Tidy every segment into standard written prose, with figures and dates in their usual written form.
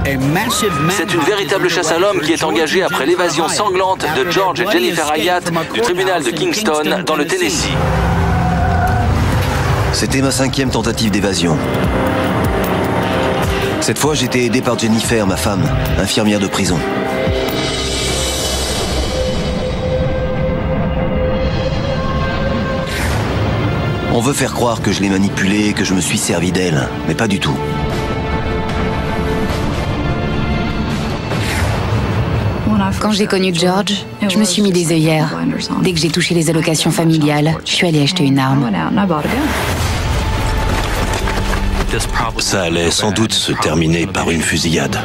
C'est une véritable chasse à l'homme qui est engagée après l'évasion sanglante de George et Jennifer Hyatt du tribunal de Kingston dans le Tennessee. C'était ma 5e tentative d'évasion. Cette fois, j'étais aidé par Jennifer, ma femme, infirmière de prison. On veut faire croire que je l'ai manipulée, que je me suis servi d'elle, mais pas du tout. Quand j'ai connu George, je me suis mis des œillères. Dès que j'ai touché les allocations familiales, je suis allée acheter une arme. Ça allait sans doute se terminer par une fusillade.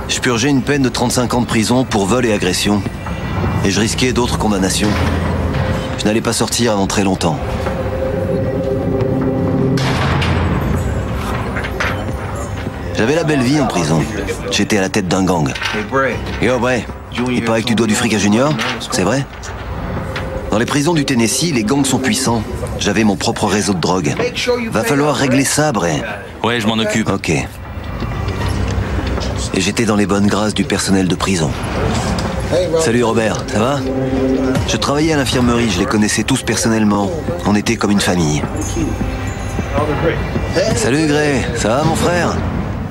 Je purgeais une peine de 35 ans de prison pour vol et agression. Et je risquais d'autres condamnations. Je n'allais pas sortir avant très longtemps. J'avais la belle vie en prison. J'étais à la tête d'un gang. Yo, Bray, il paraît que tu dois du fric à Junior, c'est vrai? Dans les prisons du Tennessee, les gangs sont puissants. J'avais mon propre réseau de drogue. Va falloir régler ça, Bray. Ouais, je m'en occupe. Ok. Et j'étais dans les bonnes grâces du personnel de prison. Salut Robert, ça va? Je travaillais à l'infirmerie, je les connaissais tous personnellement. On était comme une famille. Salut Gray, ça va mon frère?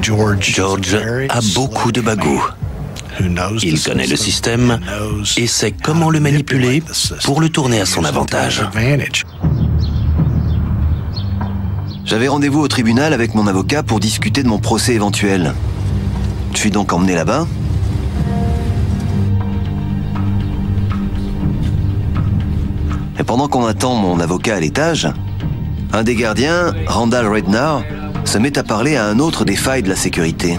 George a beaucoup de bagou. Il connaît le système et sait comment le manipuler pour le tourner à son avantage. J'avais rendez-vous au tribunal avec mon avocat pour discuter de mon procès éventuel. Je suis donc emmené là-bas. Et pendant qu'on attend mon avocat à l'étage, un des gardiens, Randall Redknapp, se met à parler à un autre des failles de la sécurité.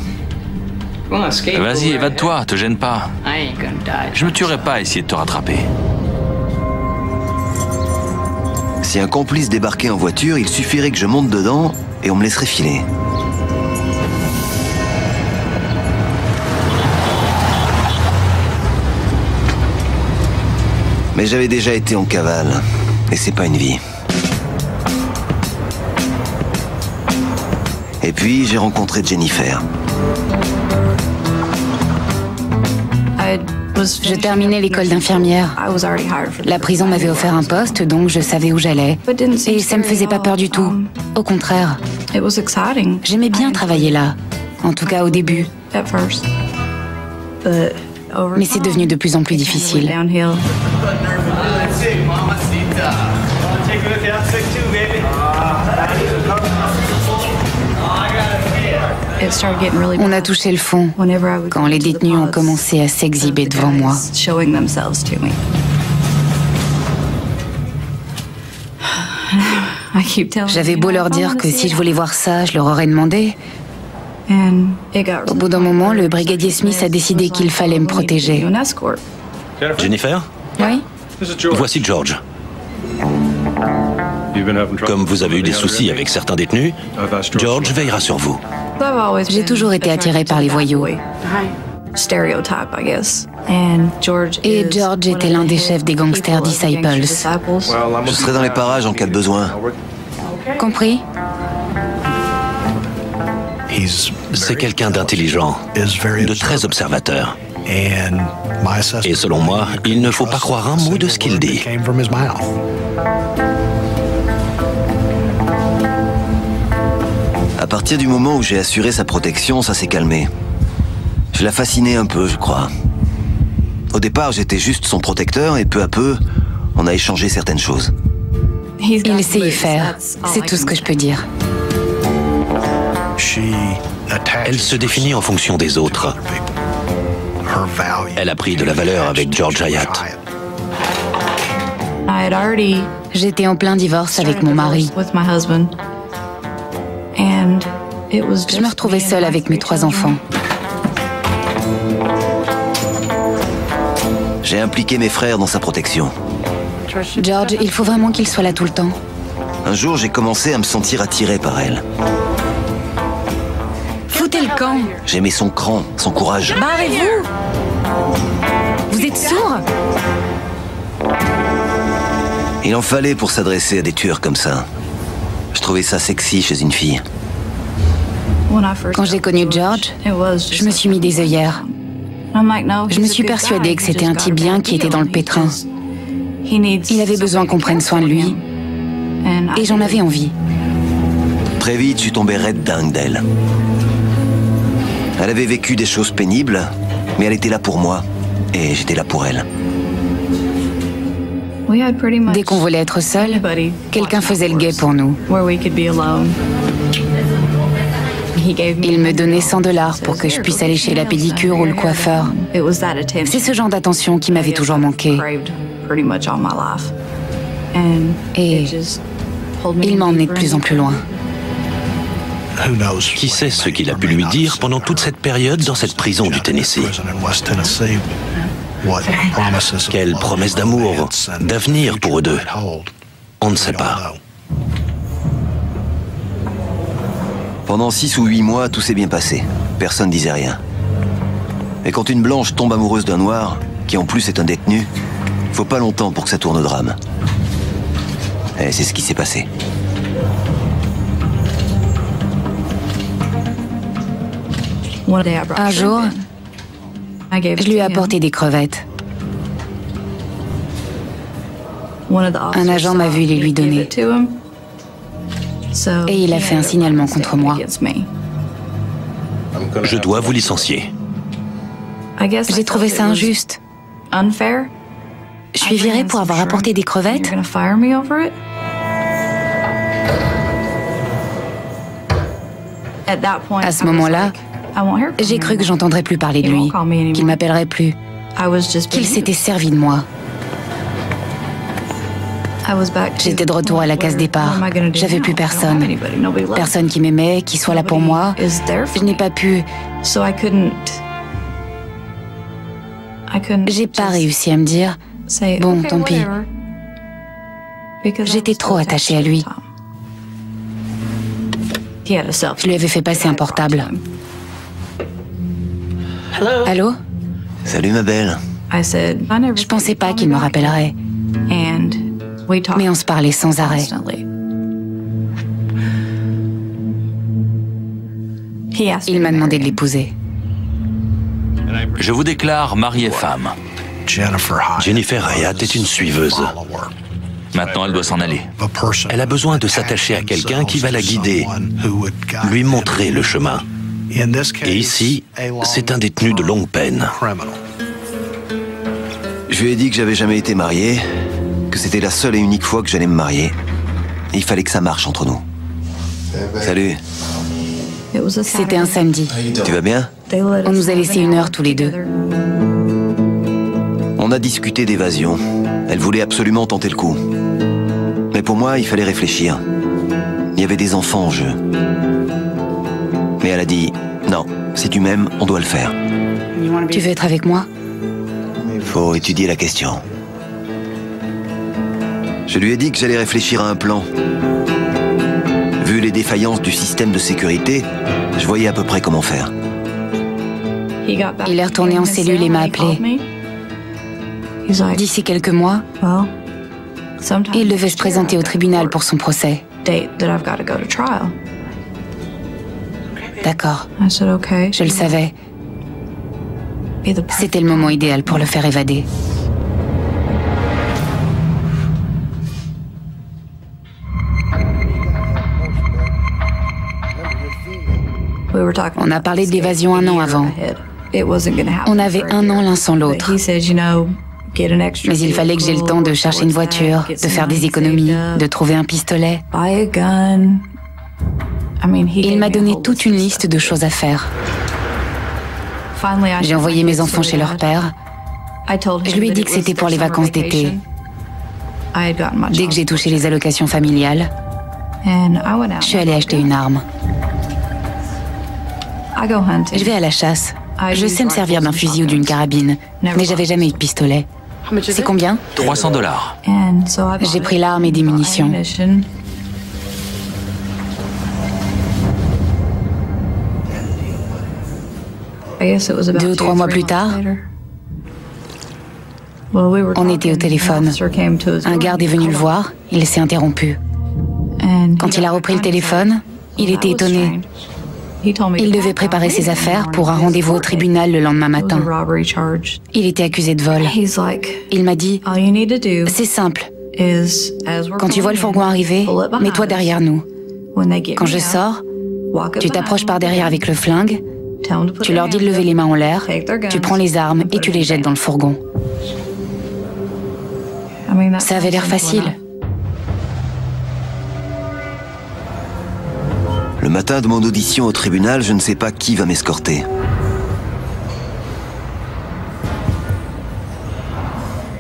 Vas-y, évade-toi, te gêne pas. Je me tuerai pas à essayer de te rattraper. Si un complice débarquait en voiture, il suffirait que je monte dedans et on me laisserait filer. Mais j'avais déjà été en cavale, et c'est pas une vie. Et puis, j'ai rencontré Jennifer. Je terminais l'école d'infirmière. La prison m'avait offert un poste, donc je savais où j'allais. Et ça me faisait pas peur du tout. Au contraire. J'aimais bien travailler là. En tout cas au début. Mais c'est devenu de plus en plus difficile. On a touché le fond quand les détenus ont commencé à s'exhiber devant moi. J'avais beau leur dire que si je voulais voir ça, je leur aurais demandé. Au bout d'un moment, le brigadier Smith a décidé qu'il fallait me protéger. Jennifer? Oui? Voici George. Comme vous avez eu des soucis avec certains détenus, George veillera sur vous. J'ai toujours été attirée par les voyous. Et George était l'un des chefs des gangsters Disciples. Je serai dans les parages en cas de besoin. Compris? C'est quelqu'un d'intelligent, de très observateur. Et selon moi, il ne faut pas croire un mot de ce qu'il dit. À partir du moment où j'ai assuré sa protection, ça s'est calmé. Je la fascinais un peu, je crois. Au départ, j'étais juste son protecteur et peu à peu, on a échangé certaines choses. Il sait y faire, c'est tout ce que je peux dire. Elle se définit en fonction des autres. Elle a pris de la valeur avec George Hyatt. J'étais en plein divorce avec mon mari. Je me retrouvais seule avec mes 3 enfants. J'ai impliqué mes frères dans sa protection. George, il faut vraiment qu'il soit là tout le temps. Un jour, j'ai commencé à me sentir attiré par elle. foutez le camp. J'aimais son cran, son courage. Barrez-vous! Vous êtes sourd? Il en fallait pour s'adresser à des tueurs comme ça. Je trouvais ça sexy chez une fille. Quand j'ai connu George, je me suis mis des œillères. Je me suis persuadée que c'était un type bien qui était dans le pétrin. Il avait besoin qu'on prenne soin de lui. Et j'en avais envie. Très vite, je suis tombé raide dingue d'elle. Elle avait vécu des choses pénibles, mais elle était là pour moi. Et j'étais là pour elle. Dès qu'on voulait être seul, quelqu'un faisait le guet pour nous. Il me donnait $100 pour que je puisse aller chez la pédicure ou le coiffeur. C'est ce genre d'attention qui m'avait toujours manqué. Et il m'a emmené de plus en plus loin. Qui sait ce qu'il a pu lui dire pendant toute cette période dans cette prison du Tennessee? Quelle promesse d'amour, d'avenir pour eux deux? On ne sait pas. Pendant 6 ou 8 mois, tout s'est bien passé. Personne disait rien. Et quand une blanche tombe amoureuse d'un noir, qui en plus est un détenu, faut pas longtemps pour que ça tourne au drame. Et c'est ce qui s'est passé. Un jour, je lui ai apporté des crevettes. Un agent m'a vu les lui donner. Et il a fait un signalement contre moi. Je dois vous licencier. J'ai trouvé ça injuste. Je suis virée pour avoir apporté des crevettes? À ce moment-là, j'ai cru que j'entendrais plus parler de lui, qu'il m'appellerait plus, qu'il s'était servi de moi. J'étais de retour à la case départ. J'avais plus personne. Personne qui m'aimait, qui soit là pour moi. Je n'ai pas pu... J'ai pas réussi à me dire, bon, tant pis. J'étais trop attachée à lui. Je lui avais fait passer un portable. Allô? Salut ma belle. Je pensais pas qu'il me rappellerait. Mais on se parlait sans arrêt. Il m'a demandé de l'épouser. Je vous déclare mari et femme. Jennifer Hayat est une suiveuse. Maintenant, elle doit s'en aller. Elle a besoin de s'attacher à quelqu'un qui va la guider, lui montrer le chemin. Et ici, c'est un détenu de longue peine. Je lui ai dit que j'avais jamais été marié, que c'était la seule et unique fois que j'allais me marier. Et il fallait que ça marche entre nous. Salut. C'était un samedi. Tu vas bien? On nous a laissé 1 heure tous les deux. On a discuté d'évasion. Elle voulait absolument tenter le coup. Mais pour moi, il fallait réfléchir. Il y avait des enfants en jeu. Mais elle a dit, non, si tu m'aimes, on doit le faire. Tu veux être avec moi? Faut étudier la question. Je lui ai dit que j'allais réfléchir à un plan. Vu les défaillances du système de sécurité, je voyais à peu près comment faire. Il est retourné en cellule et m'a appelé. D'ici quelques mois, il devait se présenter au tribunal pour son procès. D'accord. Je le savais. C'était le moment idéal pour le faire évader. On a parlé de l'évasion 1 an avant. On avait 1 an l'un sans l'autre. Mais il fallait que j'aie le temps de chercher une voiture, de faire des économies, de trouver un pistolet. Il m'a donné toute une liste de choses à faire. J'ai envoyé mes enfants chez leur père. Je lui ai dit que c'était pour les vacances d'été. Dès que j'ai touché les allocations familiales, je suis allée acheter une arme. Je vais à la chasse. Je sais me servir d'un fusil ou d'une carabine, mais j'avais jamais eu de pistolet. C'est combien? $300. J'ai pris l'arme et des munitions. 2 ou 3 mois plus tard, on était au téléphone. Un garde est venu le voir, il s'est interrompu. Quand il a repris le téléphone, il était étonné. Il devait préparer ses affaires pour un rendez-vous au tribunal le lendemain matin. Il était accusé de vol. Il m'a dit, c'est simple. Quand tu vois le fourgon arriver, mets-toi derrière nous. Quand je sors, tu t'approches par derrière avec le flingue, tu leur dis de lever les mains en l'air, tu prends les armes et tu les jettes dans le fourgon. Ça avait l'air facile. Le matin de mon audition au tribunal, je ne sais pas qui va m'escorter.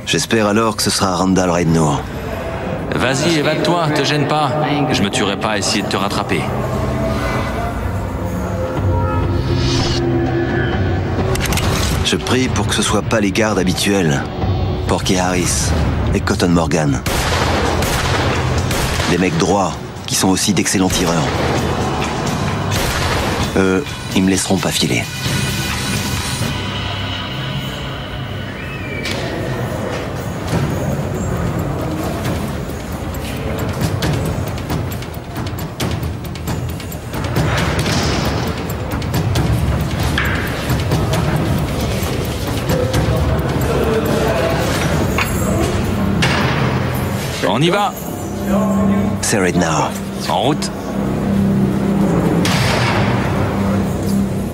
J'espère alors que ce sera Randall Rednour. Vas-y, évade-toi, te gêne pas. Je me tuerai pas à essayer de te rattraper. Je prie pour que ce soit pas les gardes habituels. Porky Harris et Cotton Morgan. Des mecs droits, qui sont aussi d'excellents tireurs. Eux, ils me laisseront pas filer. On y va. C'est Rednour. En route.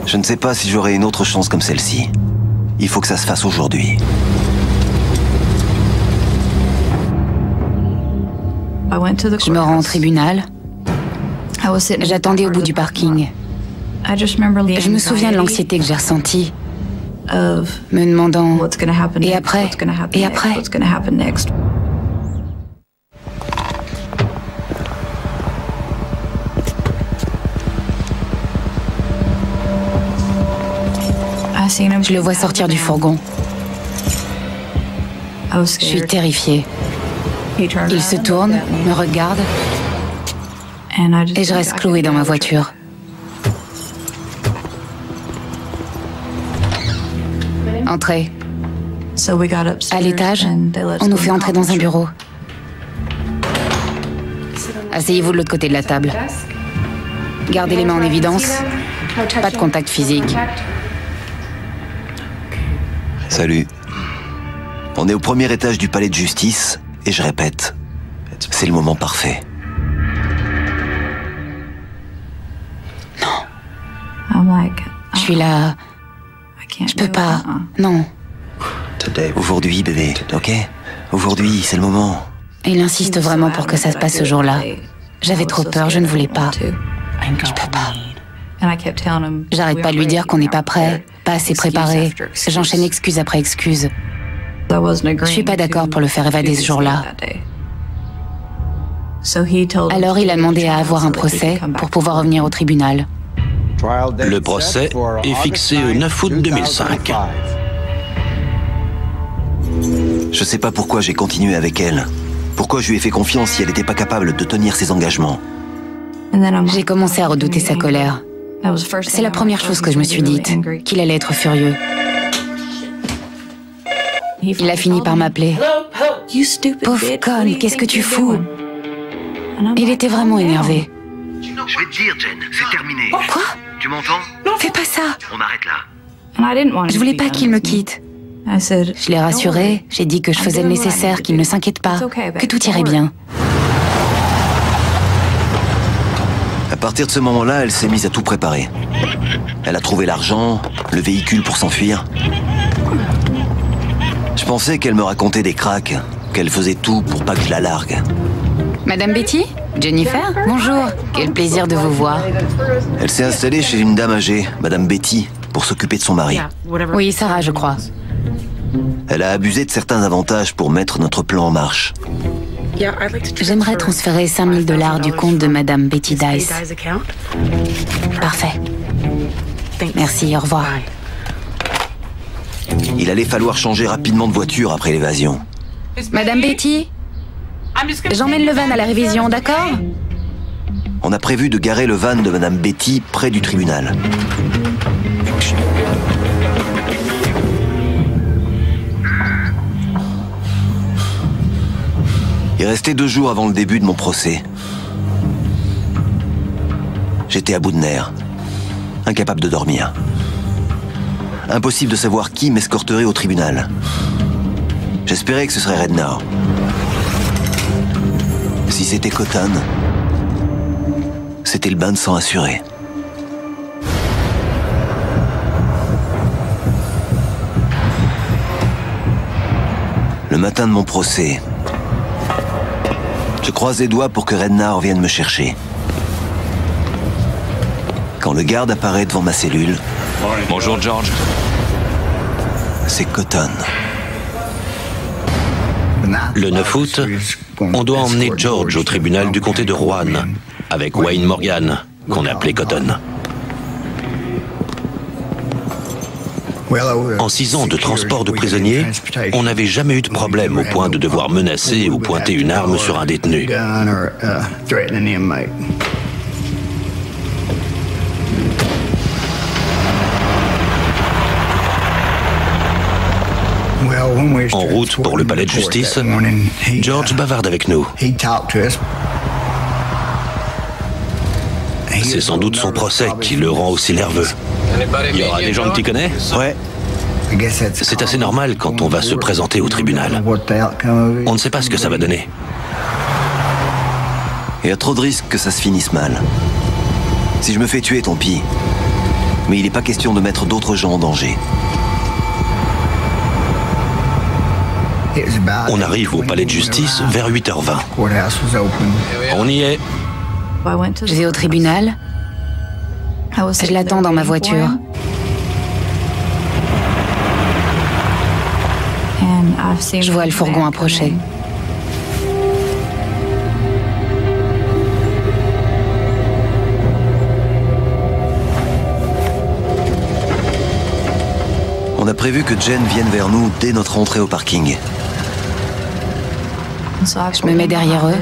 Je ne sais pas si j'aurai une autre chance comme celle-ci. Il faut que ça se fasse aujourd'hui. Je me rends au tribunal. J'attendais au bout du parking. Je me souviens de l'anxiété que j'ai ressentie, me demandant « Et après ? Et après ?» Je le vois sortir du fourgon. Je suis terrifiée. Il se tourne, me regarde, et je reste clouée dans ma voiture. Entrez. À l'étage, on nous fait entrer dans un bureau. Asseyez-vous de l'autre côté de la table. Gardez les mains en évidence. Pas de contact physique. Salut. On est au premier étage du palais de justice, et je répète, c'est le moment parfait. Je suis là. Je peux pas. Non. Aujourd'hui, bébé, ok? Aujourd'hui, c'est le moment. Il insiste vraiment pour que ça se passe ce jour-là. J'avais trop peur, je ne voulais pas. Je peux pas. J'arrête pas de lui dire qu'on n'est pas prêt, pas assez préparé. J'enchaîne excuse après excuse. Je suis pas d'accord pour le faire évader ce jour-là. Alors il a demandé à avoir un procès pour pouvoir revenir au tribunal. Le procès est fixé au 9 août 2005. Je sais pas pourquoi j'ai continué avec elle. Pourquoi je lui ai fait confiance si elle n'était pas capable de tenir ses engagements. J'ai commencé à redouter sa colère. C'est la première chose que je me suis dite, qu'il allait être furieux. Il a fini par m'appeler. Pauvre conne, qu'est-ce que tu fous? Il était vraiment énervé. Je vais te dire, Jen, c'est terminé. Quoi? Tu m'entends? Fais pas ça. On arrête là. Je voulais pas qu'il me quitte. Je l'ai rassuré, j'ai dit que je faisais le nécessaire, qu'il ne s'inquiète pas, que tout irait bien. À partir de ce moment-là, elle s'est mise à tout préparer. Elle a trouvé l'argent, le véhicule pour s'enfuir. Je pensais qu'elle me racontait des cracks, qu'elle faisait tout pour pas que je la largue. Madame Betty? Jennifer? Bonjour, quel plaisir de vous voir. Elle s'est installée chez une dame âgée, Madame Betty, pour s'occuper de son mari. Oui, Sarah, je crois. Elle a abusé de certains avantages pour mettre notre plan en marche. J'aimerais transférer $5 000 du compte de Madame Betty Dice. Parfait. Merci, au revoir. Il allait falloir changer rapidement de voiture après l'évasion. Madame Betty? J'emmène le van à la révision, d'accord? On a prévu de garer le van de Madame Betty près du tribunal. Il restait 2 jours avant le début de mon procès. J'étais à bout de nerfs, incapable de dormir. Impossible de savoir qui m'escorterait au tribunal. J'espérais que ce serait Rednar. Si c'était Cotton, c'était le bain de sang assuré. Le matin de mon procès, je croise les doigts pour que Rednar vienne me chercher. Quand le garde apparaît devant ma cellule... Bonjour, George. C'est Cotton. Le 9 août, on doit emmener George au tribunal du comté de Rowan, avec Wayne Morgan, qu'on appelait Cotton. En 6 ans de transport de prisonniers, on n'avait jamais eu de problème au point de devoir menacer ou pointer une arme sur un détenu. En route pour le palais de justice, George bavarde avec nous. C'est sans doute son procès qui le rend aussi nerveux. Il y aura des gens que tu connais? Ouais. C'est assez normal quand on va se présenter au tribunal. On ne sait pas ce que ça va donner. Il y a trop de risques que ça se finisse mal. Si je me fais tuer, tant pis. Mais il n'est pas question de mettre d'autres gens en danger. On arrive au palais de justice vers 8h20. On y est. Je vais au tribunal. Je l'attends dans ma voiture. Je vois le fourgon approcher. On a prévu que Jen vienne vers nous dès notre entrée au parking. Je me mets derrière eux.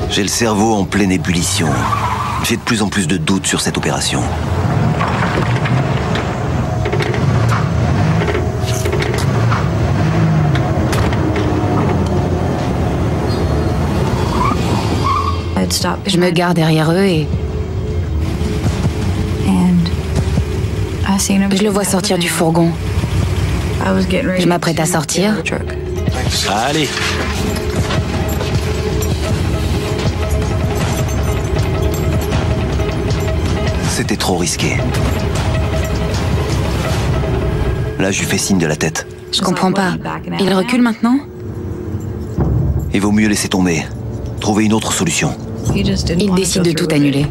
J'ai le cerveau en pleine ébullition. J'ai de plus en plus de doutes sur cette opération. Je me gare derrière eux et... Je le vois sortir du fourgon. Je m'apprête à sortir. Allez. C'était trop risqué. Là, je lui fais signe de la tête. Je comprends pas. Il recule maintenant? Il vaut mieux laisser tomber. Trouver une autre solution. Il décide de tout annuler.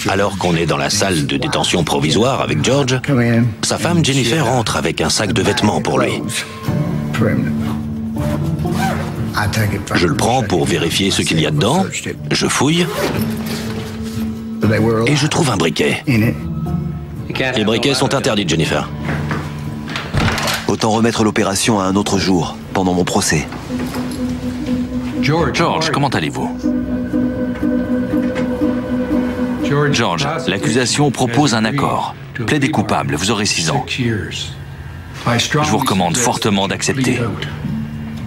Alors qu'on est dans la salle de détention provisoire avec George, sa femme Jennifer entre avec un sac de vêtements pour lui. Je le prends pour vérifier ce qu'il y a dedans, je fouille, et je trouve un briquet. Les briquets sont interdits, Jennifer. Autant remettre l'opération à un autre jour, pendant mon procès. George, comment allez-vous? George, l'accusation propose un accord. Plaidez coupable, vous aurez 6 ans. Je vous recommande fortement d'accepter.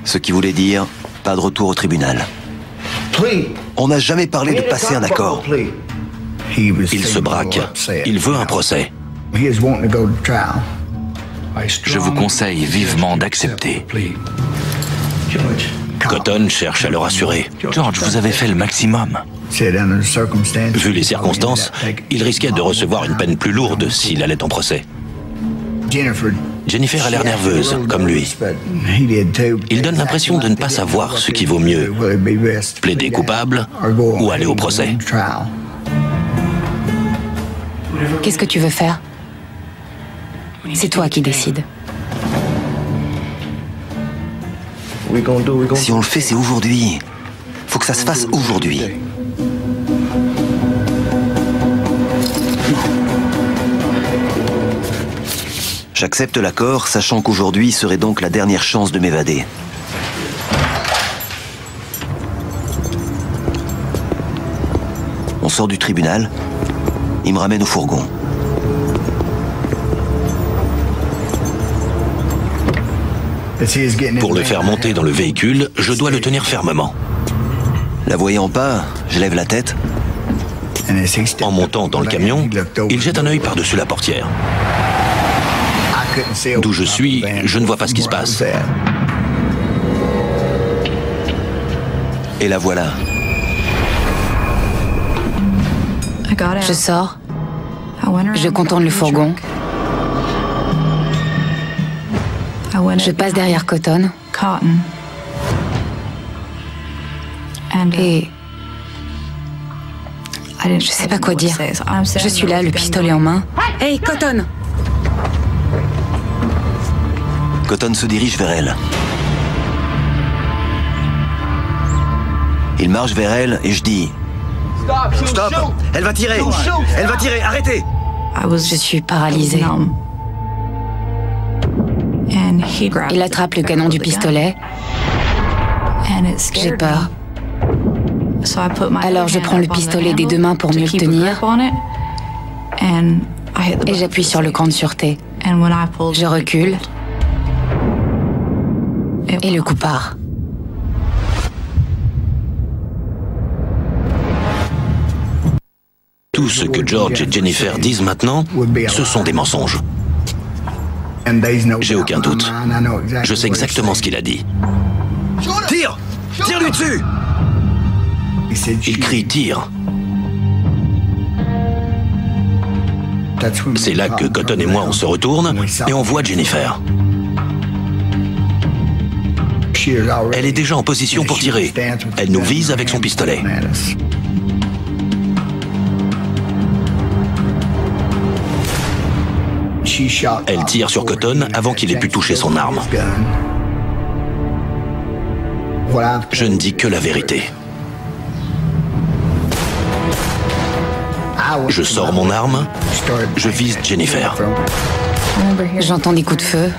Ce qui voulait dire, pas de retour au tribunal. On n'a jamais parlé de passer un accord. Il se braque. Il veut un procès. Je vous conseille vivement d'accepter. Cotton cherche à le rassurer. George, vous avez fait le maximum. Vu les circonstances, il risquait de recevoir une peine plus lourde s'il allait en procès. Jennifer a l'air nerveuse, comme lui. Il donne l'impression de ne pas savoir ce qui vaut mieux. Plaider coupable ou aller au procès. Qu'est-ce que tu veux faire? C'est toi qui décides. Si on le fait, c'est aujourd'hui. Faut que ça se fasse aujourd'hui. J'accepte l'accord, sachant qu'aujourd'hui serait donc la dernière chance de m'évader. sort du tribunal, il me ramène au fourgon. Pour le faire monter dans le véhicule, je dois le tenir fermement. La voyant pas, je lève la tête. En montant dans le camion, il jette un œil par-dessus la portière. D'où je suis, je ne vois pas ce qui se passe. Et la voilà. Je sors. Je contourne le fourgon. Je passe derrière Cotton. Et... je sais pas quoi dire. Je suis là, le pistolet en main. Hey, Cotton! Cotton se dirige vers elle. Il marche vers elle et je dis... Stop! Elle va tirer! Elle va tirer! Arrêtez! Je suis paralysée. Il attrape le canon du pistolet. J'ai peur. Alors je prends le pistolet des deux mains pour mieux le tenir. Et j'appuie sur le camp de sûreté. Je recule. Et le coup part. Tout ce que George et Jennifer disent maintenant, ce sont des mensonges. J'ai aucun doute. Je sais exactement ce qu'il a dit. Tire! Tire-lui dessus! Il crie « tire ». C'est là que Cotton et moi on se retourne et on voit Jennifer. Elle est déjà en position pour tirer. Elle nous vise avec son pistolet. Elle tire sur Cotton avant qu'il ait pu toucher son arme. Je ne dis que la vérité. Je sors mon arme, je vise Jennifer. J'entends des coups de feu.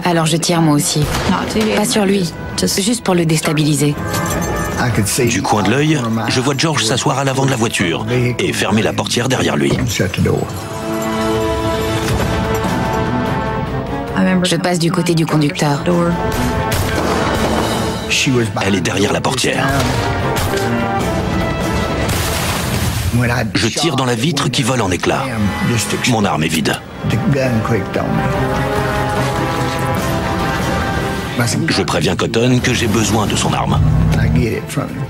Alors je tire moi aussi. Pas sur lui, juste pour le déstabiliser. Du coin de l'œil, je vois George s'asseoir à l'avant de la voiture et fermer la portière derrière lui. Je passe du côté du conducteur. Elle est derrière la portière. Je tire dans la vitre qui vole en éclats. Mon arme est vide. Je préviens Cotton que j'ai besoin de son arme.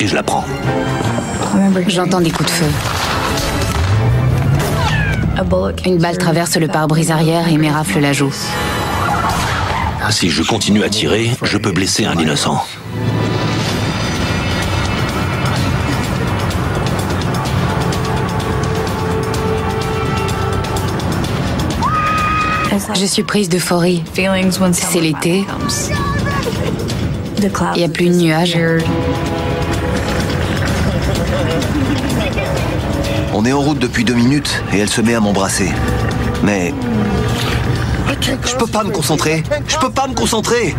Et je la prends. J'entends des coups de feu. Une balle traverse le pare-brise arrière et m'érafle la joue. Si je continue à tirer, je peux blesser un innocent. Je suis prise d'euphorie. C'est l'été. Il n'y a plus de nuages. On est en route depuis 2 minutes et elle se met à m'embrasser. Mais... je peux pas me concentrer. Je peux pas me concentrer.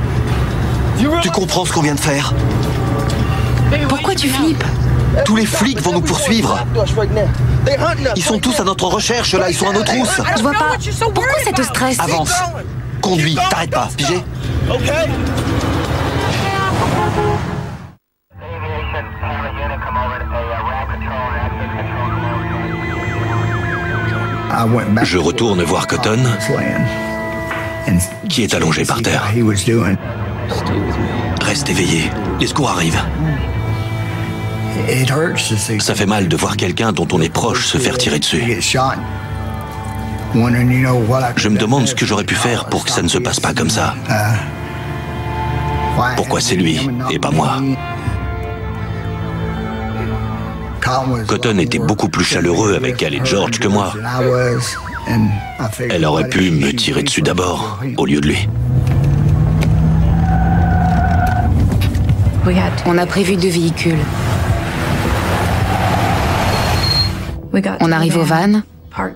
Tu comprends ce qu'on vient de faire? Pourquoi tu flippes? Tous les flics vont nous poursuivre. Ils sont tous à notre recherche, là. Ils sont à nos trousses. Je vois pas. Pourquoi ça te stresse? Avance. Conduis. T'arrêtes pas. Pigé? Je retourne voir Cotton, qui est allongé par terre. Reste éveillé. Les secours arrivent. Ça fait mal de voir quelqu'un dont on est proche se faire tirer dessus. Je me demande ce que j'aurais pu faire pour que ça ne se passe pas comme ça. Pourquoi c'est lui et pas moi? Cotton était beaucoup plus chaleureux avec elle et George que moi. Elle aurait pu me tirer dessus d'abord, au lieu de lui. On a prévu 2 véhicules. On arrive au van.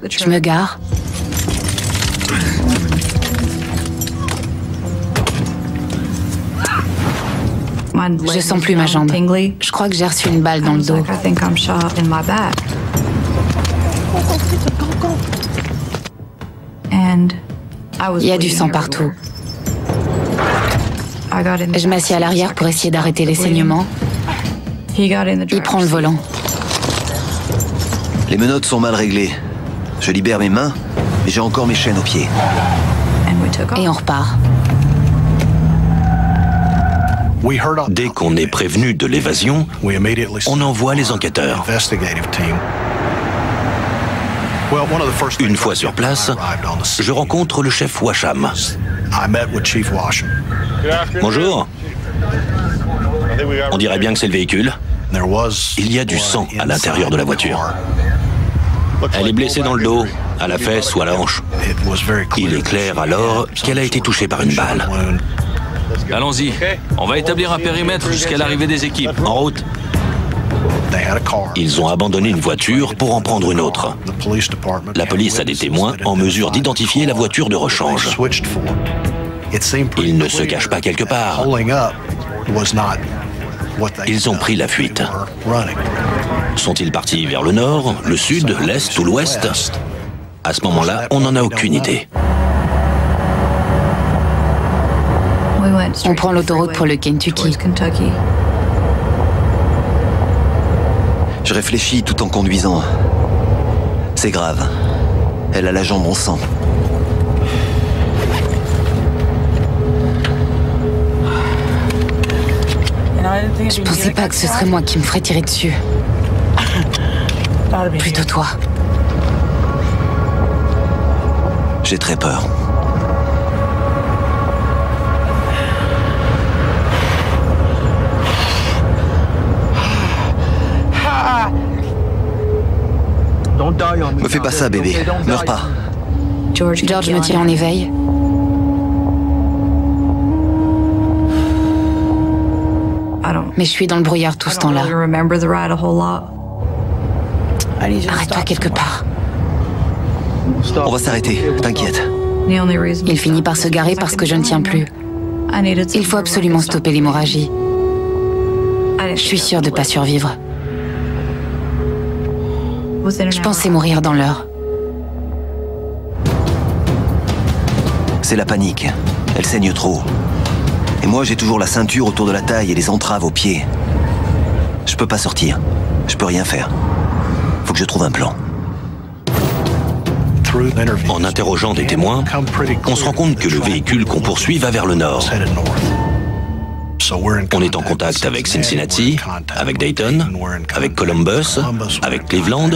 Je me gare. Je sens plus ma jambe. Je crois que j'ai reçu une balle dans le dos. Il y a du sang partout. Je m'assieds à l'arrière pour essayer d'arrêter les saignements. Il prend le volant. Les menottes sont mal réglées. Je libère mes mains, mais j'ai encore mes chaînes aux pieds. Et on repart. Dès qu'on est prévenu de l'évasion, on envoie les enquêteurs. Une fois sur place, je rencontre le chef Washam. Bonjour. On dirait bien que c'est le véhicule. Il y a du sang à l'intérieur de la voiture. Elle est blessée dans le dos, à la fesse ou à la hanche. Il est clair alors qu'elle a été touchée par une balle. Allons-y, on va établir un périmètre jusqu'à l'arrivée des équipes. En route. Ils ont abandonné une voiture pour en prendre une autre. La police a des témoins en mesure d'identifier la voiture de rechange. Ils ne se cachent pas quelque part. Ils ont pris la fuite. Sont-ils partis vers le nord, le sud, l'est ou l'ouest? À ce moment-là, on n'en a aucune idée. On prend l'autoroute pour le Kentucky. Je réfléchis tout en conduisant. C'est grave. Elle a la jambe en sang. Je pensais pas que ce serait moi qui me ferais tirer dessus. Plutôt toi. J'ai très peur. Me fais pas ça, bébé. Meurs pas. George me tient en éveil. Mais je suis dans le brouillard tout ce temps-là. Arrête-toi quelque part. On va s'arrêter, t'inquiète. Il finit par se garer parce que je ne tiens plus. Il faut absolument stopper l'hémorragie. Je suis sûre de ne pas survivre. Je pensais mourir dans l'heure. C'est la panique. Elle saigne trop. Et moi, j'ai toujours la ceinture autour de la taille et les entraves aux pieds. Je peux pas sortir. Je peux rien faire. Faut que je trouve un plan. En interrogeant des témoins, on se rend compte que le véhicule qu'on poursuit va vers le nord. On est en contact avec Cincinnati, avec Dayton, avec Columbus, avec Cleveland.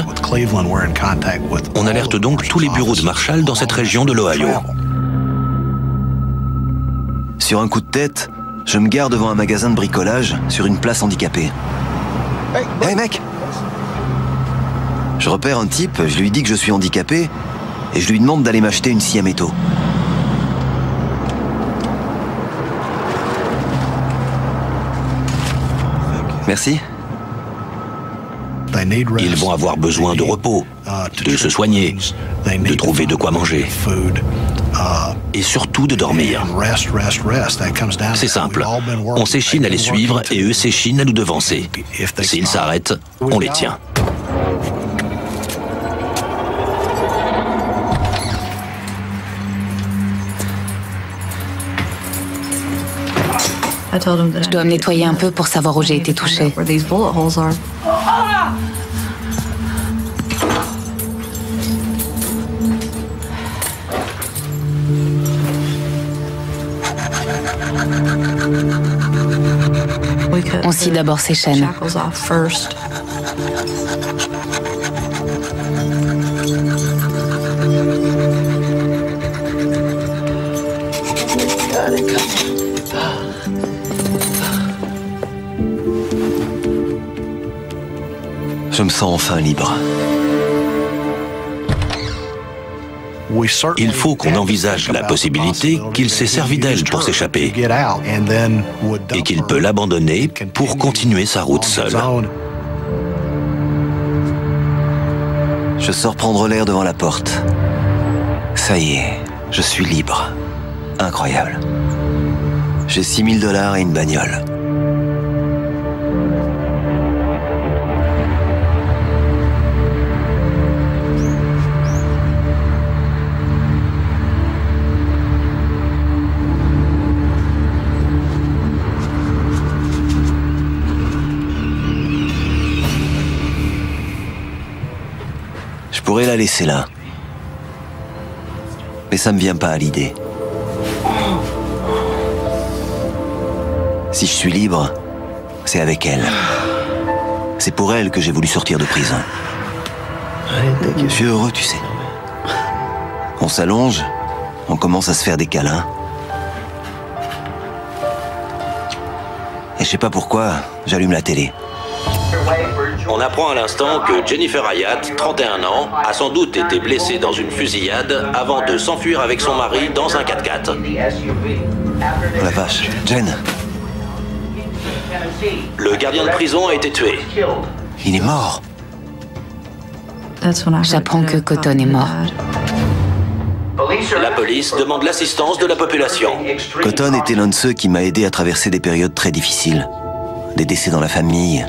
On alerte donc tous les bureaux de Marshall dans cette région de l'Ohio. Sur un coup de tête, je me gare devant un magasin de bricolage sur une place handicapée. Hey mec! Je repère un type, je lui dis que je suis handicapé et je lui demande d'aller m'acheter une scie à métaux. Merci. Ils vont avoir besoin de repos, de se soigner, de trouver de quoi manger. Et surtout de dormir. C'est simple. On s'échine à les suivre et eux s'échinent à nous devancer. S'ils s'arrêtent, on les tient. Je dois me nettoyer un peu pour savoir où j'ai été touchée. On scie d'abord ses chaînes. Je me sens enfin libre. Il faut qu'on envisage la possibilité qu'il s'est servi d'elle pour s'échapper et qu'il peut l'abandonner pour continuer sa route seul. Je sors prendre l'air devant la porte. Ça y est, je suis libre. Incroyable. J'ai $6 000 et une bagnole. pourrais la laisser là. Mais ça me vient pas à l'idée. Si je suis libre, c'est avec elle. C'est pour elle que j'ai voulu sortir de prison. Je suis heureux, tu sais. On s'allonge, on commence à se faire des câlins. Et je sais pas pourquoi, j'allume la télé. On apprend à l'instant que Jennifer Hayat, 31 ans, a sans doute été blessée dans une fusillade avant de s'enfuir avec son mari dans un 4x4. Oh la vache, Jen. Le gardien de prison a été tué. Il est mort. J'apprends que Cotton est mort. La police demande l'assistance de la population. Cotton était l'un de ceux qui m'a aidé à traverser des périodes très difficiles. Des décès dans la famille,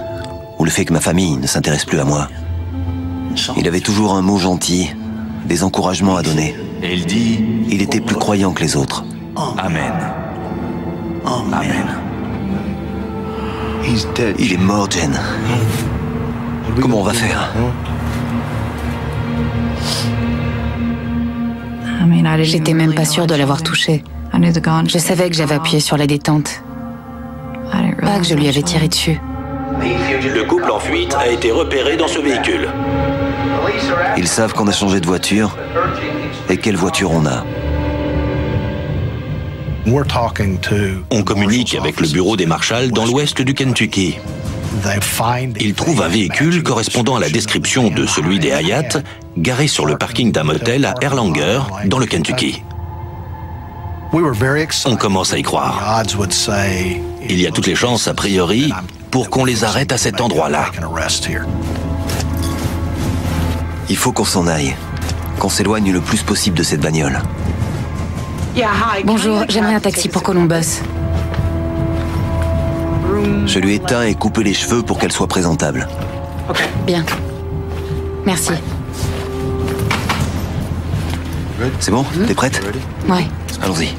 ou le fait que ma famille ne s'intéresse plus à moi. Il avait toujours un mot gentil, des encouragements à donner. Et il dit... Il était plus croyant que les autres. Amen. Amen. Il est mort, Jen. Comment on va faire? J'étais même pas sûre de l'avoir touché. Je savais que j'avais appuyé sur la détente. Pas que je lui avais tiré dessus. Le couple en fuite a été repéré dans ce véhicule. Ils savent qu'on a changé de voiture. Et quelle voiture on a? On communique avec le bureau des marshals dans l'ouest du Kentucky. Ils trouvent un véhicule correspondant à la description de celui des Hayat, garé sur le parking d'un motel à Erlanger, dans le Kentucky. On commence à y croire. Il y a toutes les chances, a priori, pour qu'on les arrête à cet endroit-là. Il faut qu'on s'en aille. Qu'on s'éloigne le plus possible de cette bagnole. Bonjour, j'aimerais un taxi pour Columbus. Je lui ai teint et coupé les cheveux pour qu'elle soit présentable. Bien. Merci. C'est bon? T'es prête? Ouais. Allons-y.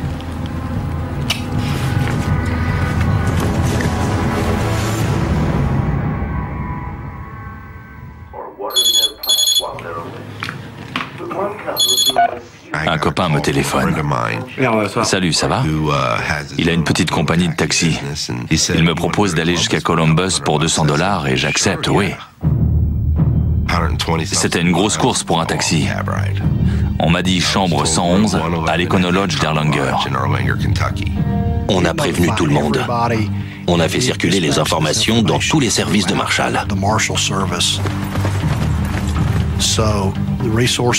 Un copain me téléphone. Salut, ça va? Il a une petite compagnie de taxi. Il me propose d'aller jusqu'à Columbus pour $200 et j'accepte, oui. C'était une grosse course pour un taxi. On m'a dit chambre 111 à l'Econo Lodge d'Erlanger. On a prévenu tout le monde. On a fait circuler les informations dans tous les services de Marshall.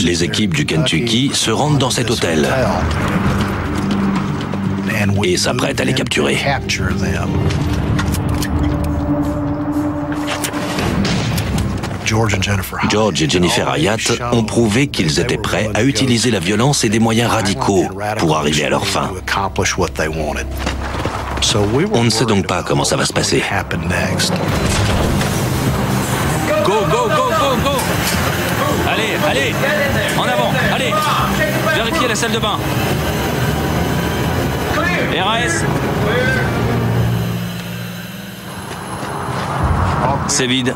Les équipes du Kentucky se rendent dans cet hôtel et s'apprêtent à les capturer. George et Jennifer Hayat ont prouvé qu'ils étaient prêts à utiliser la violence et des moyens radicaux pour arriver à leur fin. On ne sait donc pas comment ça va se passer. Go, go, go, go, go! Allez, allez! En avant, allez! Vérifiez la salle de bain. RAS. C'est vide.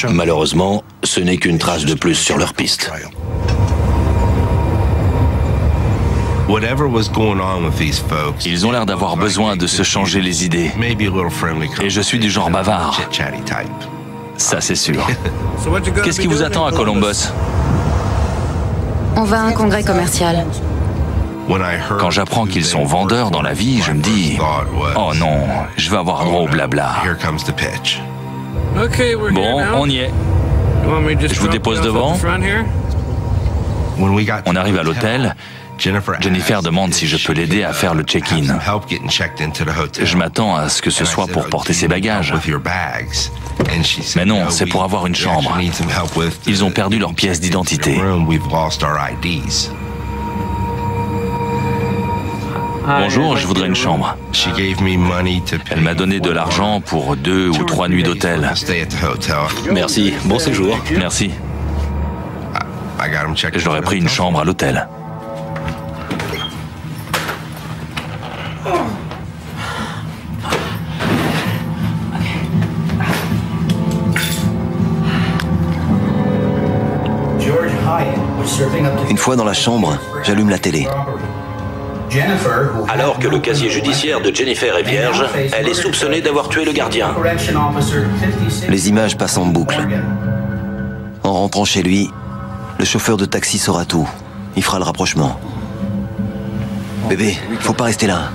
Malheureusement, ce n'est qu'une trace de plus sur leur piste. Ils ont l'air d'avoir besoin de se changer les idées. Et je suis du genre bavard. Ça, c'est sûr. Qu'est-ce qui vous attend à Columbus? On va à un congrès commercial. Quand j'apprends qu'ils sont vendeurs dans la vie, je me dis « Oh non, je vais avoir droit au blabla. » Bon, on y est. Je vous dépose devant. On arrive à l'hôtel. Jennifer demande si je peux l'aider à faire le check-in. Je m'attends à ce que ce soit pour porter ses bagages. Mais non, c'est pour avoir une chambre. Ils ont perdu leurs pièces d'identité. Bonjour, je voudrais une chambre. Elle m'a donné de l'argent pour 2 ou 3 nuits d'hôtel. Merci, bon séjour. Merci. Je leur ai pris une chambre à l'hôtel. George Hayat Une fois dans la chambre, j'allume la télé. Alors que le casier judiciaire de Jennifer est vierge, elle est soupçonnée d'avoir tué le gardien. Les images passent en boucle. En rentrant chez lui, le chauffeur de taxi saura tout. Il fera le rapprochement. Bébé, faut pas rester là.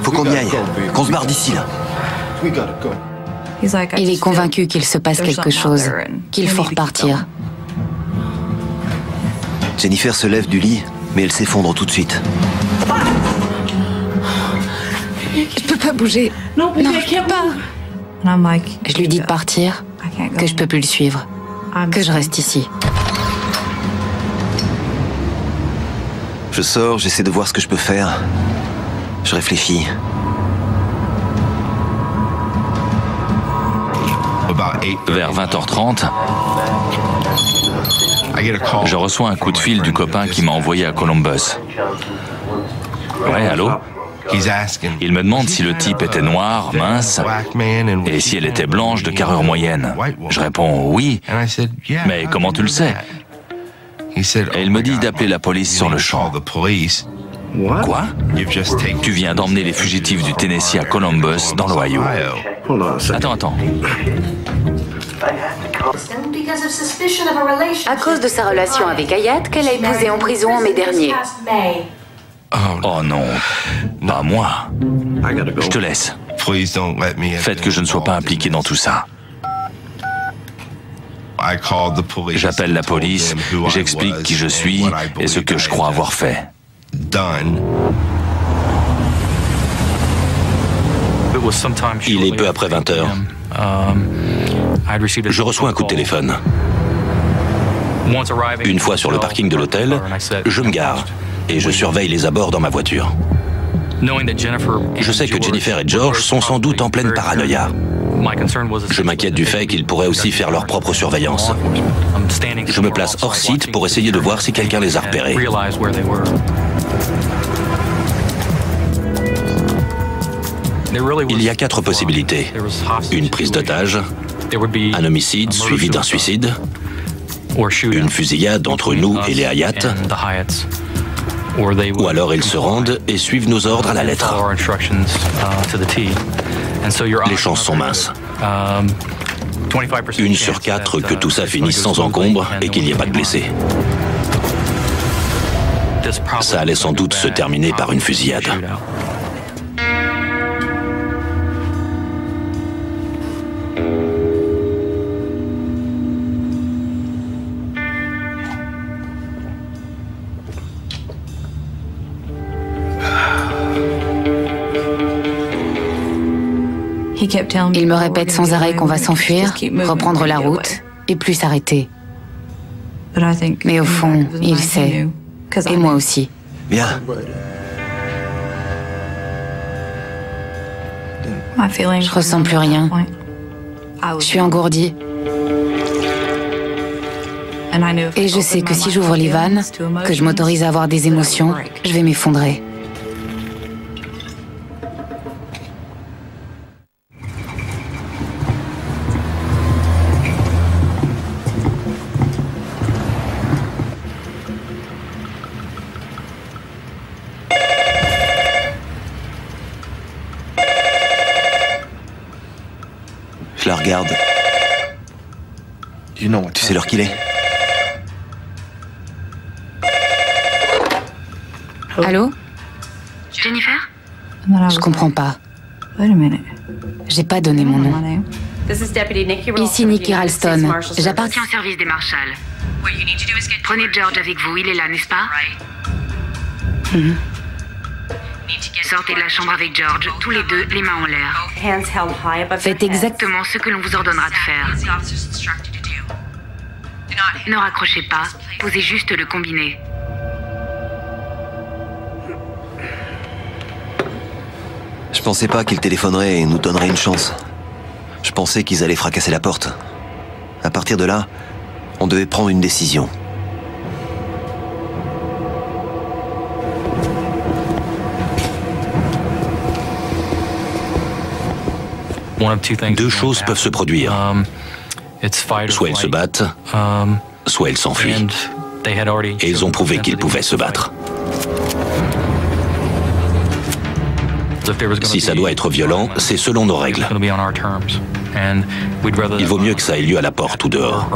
Faut qu'on y aille, qu'on se barre d'ici là. Il est convaincu qu'il se passe quelque chose, qu'il faut repartir. Jennifer se lève du lit, mais elle s'effondre tout de suite. Je peux pas bouger. Non, je peux pas. Je lui dis de partir, que je peux plus le suivre, que je reste ici. Je sors, j'essaie de voir ce que je peux faire. Je réfléchis. Vers 20h30, je reçois un coup de fil du copain qui m'a envoyé à Columbus. Ouais, allô? Il me demande si le type était noir, mince, et si elle était blanche de carrure moyenne. Je réponds oui, mais comment tu le sais? Et il me dit d'appeler la police sur le champ. Quoi? Tu viens d'emmener les fugitifs du Tennessee à Columbus, dans l'Ohio. Attends. À cause de sa relation avec Hayat, qu'elle a épousé en prison en mai dernier. Oh non, pas moi. Je te laisse. Faites que je ne sois pas impliqué dans tout ça. J'appelle la police, j'explique qui je suis et ce que je crois avoir fait. Il est peu après 20h. Je reçois un coup de téléphone. Une fois sur le parking de l'hôtel, je me gare et je surveille les abords dans ma voiture. Je sais que Jennifer et George sont sans doute en pleine paranoïa. Je m'inquiète du fait qu'ils pourraient aussi faire leur propre surveillance. Je me place hors site pour essayer de voir si quelqu'un les a repérés. Il y a 4 possibilités. Une prise d'otage, un homicide suivi d'un suicide, une fusillade entre nous et les Hayat, ou alors ils se rendent et suivent nos ordres à la lettre. Les chances sont minces. 1 sur 4 que tout ça finisse sans encombre et qu'il n'y ait pas de blessés. Ça allait sans doute se terminer par une fusillade. Il me répète sans arrêt qu'on va s'enfuir, reprendre la route et plus s'arrêter. Mais au fond, il sait. Et moi aussi. Bien. Je ressens plus rien. Je suis engourdie. Et je sais que si j'ouvre les vannes, que je m'autorise à avoir des émotions, je vais m'effondrer. Je la regarde. Tu sais l'heure qu'il est? Allô? Jennifer? Je comprends pas. J'ai pas donné mon nom. Ici Nikki Ralston. J'appartiens au service des marshals. Prenez George avec vous, il est là, n'est-ce pas? Sortez de la chambre avec George, tous les deux, les mains en l'air. Faites exactement ce que l'on vous ordonnera de faire. Ne raccrochez pas, posez juste le combiné. Je pensais pas qu'ils téléphoneraient et nous donneraient une chance. Je pensais qu'ils allaient fracasser la porte. À partir de là, on devait prendre une décision. Deux choses peuvent se produire. Soit ils se battent, soit ils s'enfuient. Et ils ont prouvé qu'ils pouvaient se battre. Si ça doit être violent, c'est selon nos règles. Il vaut mieux que ça ait lieu à la porte ou dehors.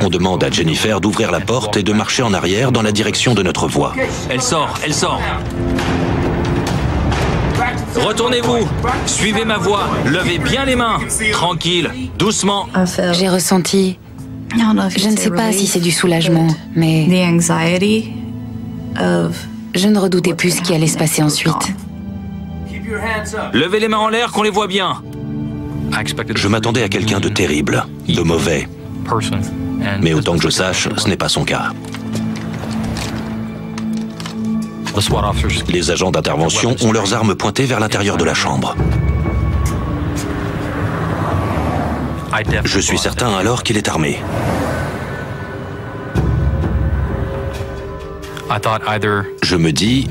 On demande à Jennifer d'ouvrir la porte et de marcher en arrière dans la direction de notre voie. Elle sort, elle sort. Retournez-vous, suivez ma voie, levez bien les mains, tranquille, doucement. J'ai ressenti, je ne sais pas si c'est du soulagement, mais je ne redoutais plus ce qui allait se passer ensuite. Levez les mains en l'air qu'on les voit bien. Je m'attendais à quelqu'un de terrible, de mauvais. Mais autant que je sache, ce n'est pas son cas. Les agents d'intervention ont leurs armes pointées vers l'intérieur de la chambre. Je suis certain alors qu'il est armé. Je me dis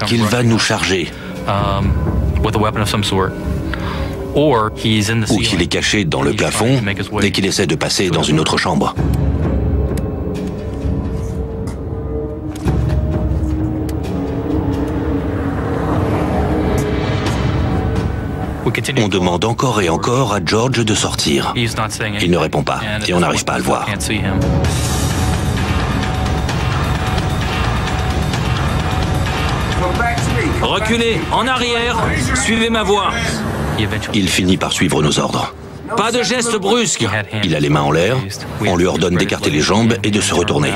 qu'il va nous charger. Ou qu'il est caché dans le plafond et qu'il essaie de passer dans une autre chambre. On demande encore et encore à George de sortir. Il ne répond pas et on n'arrive pas à le voir. Reculez, en arrière, suivez ma voie. Il finit par suivre nos ordres. Pas de gestes brusques. Il a les mains en l'air, on lui ordonne d'écarter les jambes et de se retourner.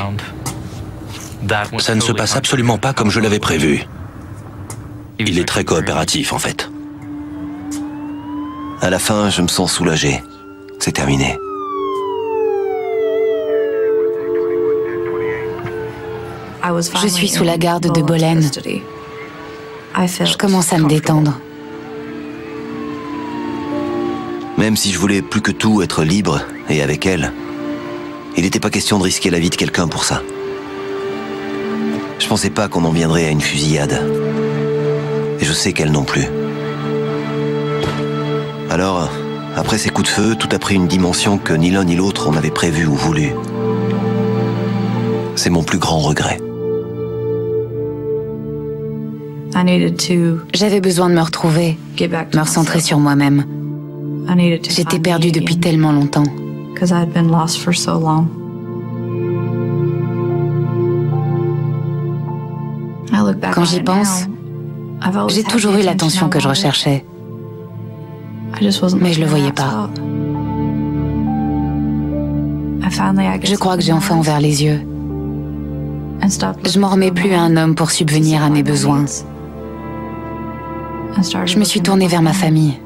Ça ne se passe absolument pas comme je l'avais prévu. Il est très coopératif en fait. À la fin, je me sens soulagé. C'est terminé. Je suis sous la garde de Bolen. Je commence à me détendre. Même si je voulais plus que tout être libre et avec elle, il n'était pas question de risquer la vie de quelqu'un pour ça. Je pensais pas qu'on en viendrait à une fusillade. Et je sais qu'elle non plus. Alors, après ces coups de feu, tout a pris une dimension que ni l'un ni l'autre on avait prévu ou voulu. C'est mon plus grand regret. J'avais besoin de me retrouver, me recentrer sur moi-même. J'étais perdue depuis tellement longtemps. Quand j'y pense, j'ai toujours eu l'attention que je recherchais. Mais je le voyais pas. Je crois que j'ai enfin ouvert les yeux. Je m'en remets plus à un homme pour subvenir à mes besoins. Je me suis tournée vers ma famille.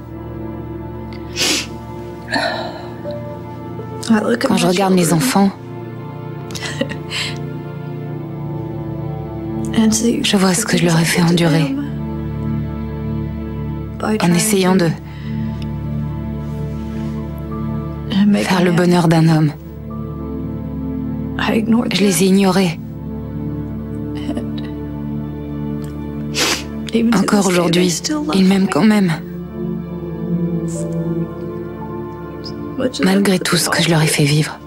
Quand je regarde mes enfants, je vois ce que je leur ai fait endurer. En essayant de faire le bonheur d'un homme. Je les ai ignorés. Encore aujourd'hui, ils m'aiment quand même. Malgré tout ce que je leur ai fait vivre.